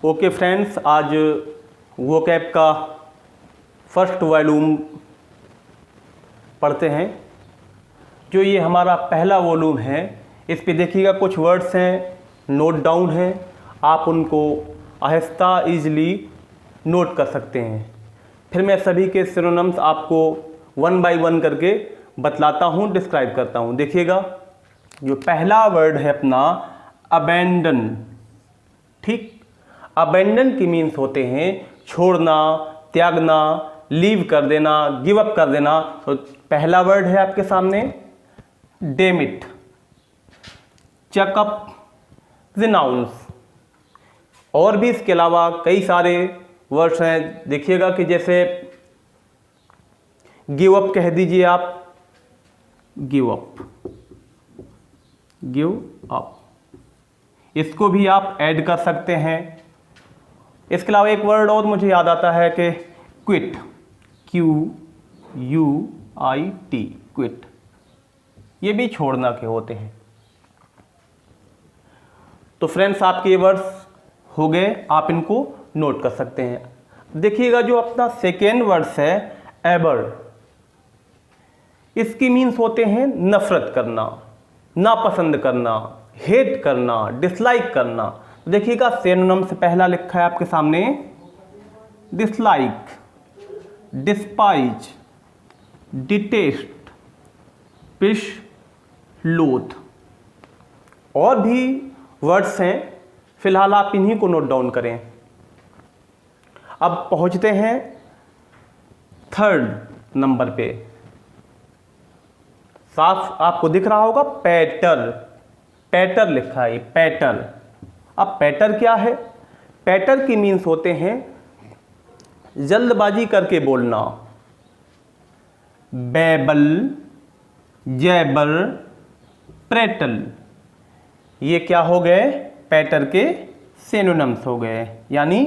Okay friends, आज vocab का first volume पढ़ते हैं। जो ये हमारा पहला वॉल्यूम है, इस पे देखिएगा कुछ वर्ड्स हैं, नोट डाउन हैं, आप उनको आहिस्ता ईजिली नोट कर सकते हैं। फिर मैं सभी के सिनोनिम्स आपको वन बाय वन करके बतलाता हूँ, डिस्क्राइब करता हूँ। देखिएगा, जो पहला वर्ड है अपना अबेंडन। ठीक, अबेंडन की मीन्स होते हैं छोड़ना, त्यागना, लीव कर देना, गिव अप कर देना। तो पहला वर्ड है आपके सामने डेमिट, चकअप, रिनाउंस। और भी इसके अलावा कई सारे वर्ड्स हैं। देखिएगा कि जैसे गिव अप कह दीजिए आप, गिव अप, गिव अप, इसको भी आप ऐड कर सकते हैं। इसके अलावा एक वर्ड और मुझे याद आता है कि क्विट, QUIT, क्विट, ये भी छोड़ना के होते हैं। तो फ्रेंड्स, आपके ये वर्ड्स हो गए, आप इनको नोट कर सकते हैं। देखिएगा, जो अपना सेकेंड वर्ड्स है एबर, इसकी मीन्स होते हैं नफरत करना, नापसंद करना, हेट करना, डिसलाइक करना। देखिएगा, सिनोनिम से पहला लिखा है आपके सामने डिसलाइक, डिस्पाइज, डिटेस्ट, पिश, लोथ। और भी वर्ड्स हैं, फिलहाल आप इन्हीं को नोट डाउन करें। अब पहुंचते हैं थर्ड नंबर पे। साफ आपको दिख रहा होगा पैटर, पैटर लिखा है, पैटर। अब पैटर क्या है? पैटर की मीन्स होते हैं जल्दबाजी करके बोलना, बैबल, जैबर, प्रेटल। ये क्या हो गए? पैटर के सिनोनिम्स हो गए, यानी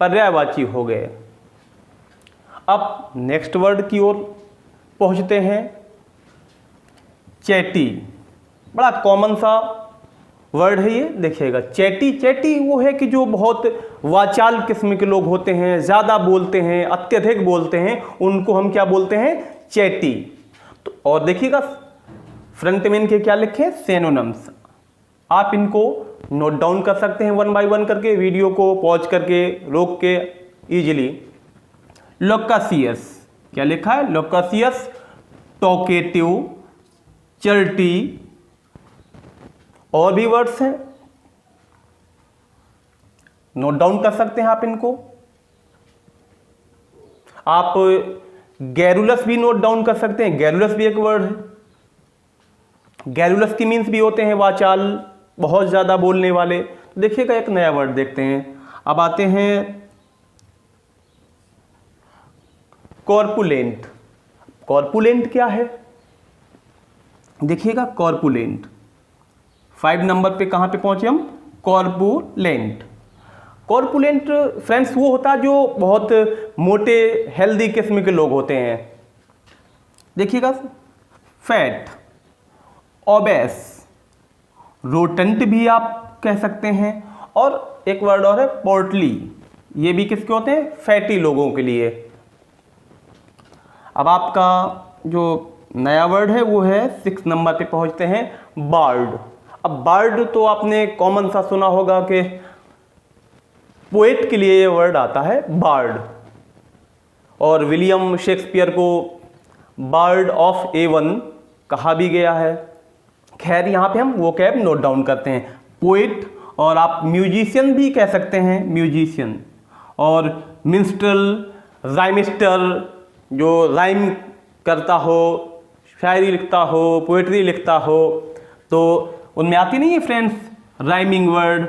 पर्यायवाची हो गए। अब नेक्स्ट वर्ड की ओर पहुंचते हैं, चैटी। बड़ा कॉमन सा वर्ड है ये। देखिएगा, चैटी, चैटी वो है कि जो बहुत वाचाल किस्म के लोग होते हैं, ज़्यादा बोलते हैं, अत्यधिक बोलते हैं, उनको हम क्या बोलते हैं? चैटी। तो और देखिएगा, फ्रंट में इनके क्या लिखे? सिनोनिम्स। आप इनको नोट डाउन कर सकते हैं वन बाय वन करके, वीडियो को पॉज करके, रोक के, इजीली। लोकासियस, क्या लिखा है? लोकासियस, टॉकेटिव, चर्टी। और भी वर्ड्स हैं, नोट डाउन कर सकते हैं आप इनको। आप गैरुलस भी नोट डाउन कर सकते हैं, गैरुलस भी एक वर्ड है। गैरुलस की मीन्स भी होते हैं वाचाल, बहुत ज्यादा बोलने वाले। देखिएगा, एक नया वर्ड देखते हैं। अब आते हैं कॉर्पुलेंट। कॉर्पुलेंट क्या है? देखिएगा, कॉर्पुलेंट 5 नंबर पे कहां पे पहुंचे हम? कॉर्पुलेंट। कॉर्पुलेंट फ्रेंड्स वो होता है जो बहुत मोटे, हेल्दी किस्म के लोग होते हैं। देखिएगा, फैट, ओबेस, रोटेंट भी आप कह सकते हैं। और एक वर्ड और है पोर्टली, ये भी किसके होते हैं? फैटी लोगों के लिए। अब आपका जो नया वर्ड है वो है 6 नंबर पे पहुंचते हैं, बार्ड। अब बार्ड तो आपने कॉमन सा सुना होगा कि पोएट के लिए ये वर्ड आता है, बार्ड। और विलियम शेक्सपियर को बार्ड ऑफ एवन कहा भी गया है। खैर, यहाँ पे हम वोकैब नोट डाउन करते हैं, पोएट। और आप म्यूजिशियन भी कह सकते हैं, म्यूजिशियन। और मिन्स्ट्रल, राइमिस्टर, जो राइम करता हो, शायरी लिखता हो, पोएट्री लिखता हो, तो उनमें आती नहीं है friends rhyming word,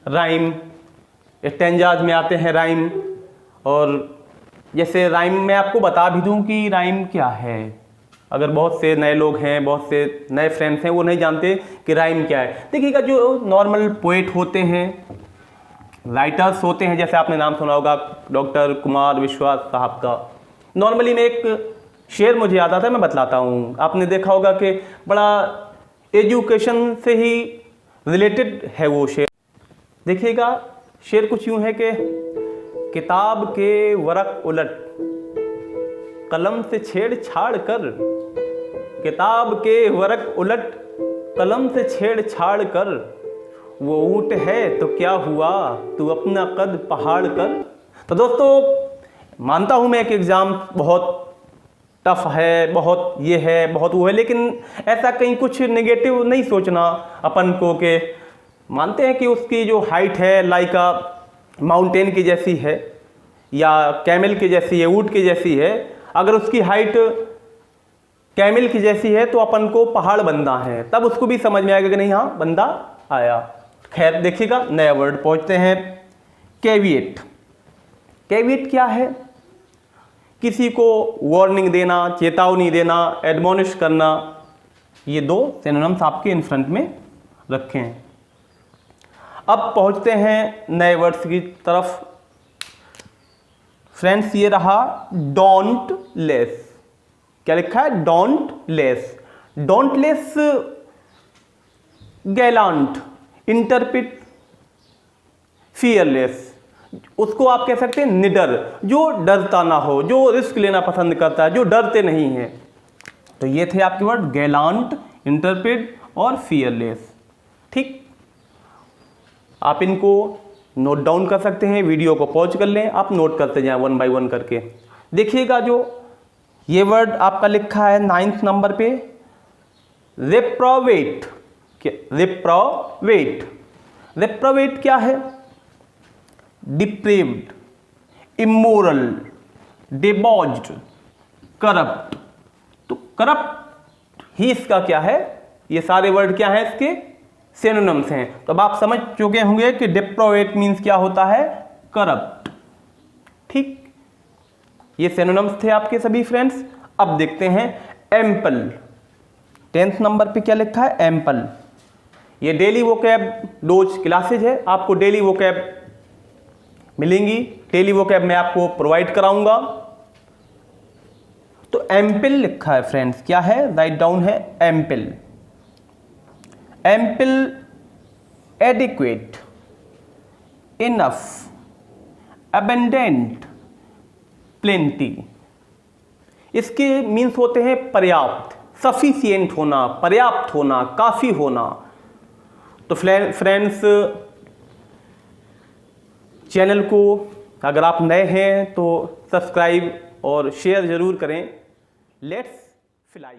rhyme. Stanzas में आते हैं राइम। और जैसे राइम मैं आपको बता भी दूं कि राइम क्या है। अगर बहुत से नए लोग हैं, बहुत से नए फ्रेंड्स हैं, वो नहीं जानते कि राइम क्या है। देखिएगा, जो नॉर्मल पोएट होते हैं, राइटर्स होते हैं, जैसे आपने नाम सुना होगा डॉक्टर कुमार विश्वास साहब का। नॉर्मली में एक शेर मुझे याद आता है, मैं बतलाता हूँ। आपने देखा होगा कि बड़ा एजुकेशन से ही रिलेटेड है वो शेर। देखिएगा, शेर कुछ यूं है कि किताब के वरक उलट कलम से छेड़छाड़ कर, किताब के वरक उलट कलम से छेड़छाड़ कर, वो ऊँट है तो क्या हुआ तू अपना कद पहाड़ कर। तो दोस्तों मानता हूँ मैं कि एग्ज़ाम बहुत टफ है, बहुत ये है, बहुत वो है, लेकिन ऐसा कहीं कुछ नेगेटिव नहीं सोचना अपन को कि मानते हैं कि उसकी जो हाइट है लाइक माउंटेन की जैसी है या कैमल की जैसी है, ऊँट की जैसी है। अगर उसकी हाइट कैमल की जैसी है तो अपन को पहाड़ बनना है, तब उसको भी समझ में आएगा कि नहीं हाँ बंदा आया। खैर देखिएगा नया वर्ड पहुँचते हैं, कैविएट। कैविएट क्या है? किसी को वार्निंग देना, चेतावनी देना, एडमोनिश करना। ये दो सिनोनिम्स आपके इन फ्रंट में रखे हैं। अब पहुंचते हैं नए वर्ड्स की तरफ। फ्रेंड्स ये रहा डोंट लेस। क्या लिखा है? Don't less. Don't less Gallant, interpret fearless. उसको आप कह सकते हैं निडर, जो डरता ना हो, जो रिस्क लेना पसंद करता है, जो डरते नहीं है। तो ये थे आपके वर्ड गैलांट, इंटरप्रेट और फियरलेस। ठीक, आप इनको नोट डाउन कर सकते हैं, वीडियो को पॉज कर लें, आप नोट करते जाएं वन बाय वन करके। देखिएगा जो ये वर्ड आपका लिखा है 9th नंबर पे, रिप्रोवेट। रिप्रोवेट, रिप्रोवेट क्या है? Depraved, immoral, debauched, corrupt. तो करप्ट ही इसका क्या है? ये सारे वर्ड क्या है? इसके सिनोनिम्स हैं। तो अब आप समझ चुके होंगे कि डिप्रोवेट मीन्स क्या होता है? करप्ट। ठीक, ये सिनोनिम्स थे आपके सभी फ्रेंड्स। अब देखते हैं एम्पल। 10th नंबर पे क्या लिखा है? एम्पल। ये डेली वोकैब डोज क्लासेज है, आपको डेली वोकैब मिलेंगी, डेली वोकैब मैं आपको प्रोवाइड कराऊंगा। तो एम्पल लिखा है फ्रेंड्स, क्या है? राइट डाउन है ample. Ample, adequate, enough, abundant, plenty. इसके मीन्स होते हैं पर्याप्त, सफिशिएंट होना, पर्याप्त होना, काफ़ी होना। तो फ्रेंड्स चैनल को अगर आप नए हैं तो सब्सक्राइब और शेयर ज़रूर करें। Let's fly.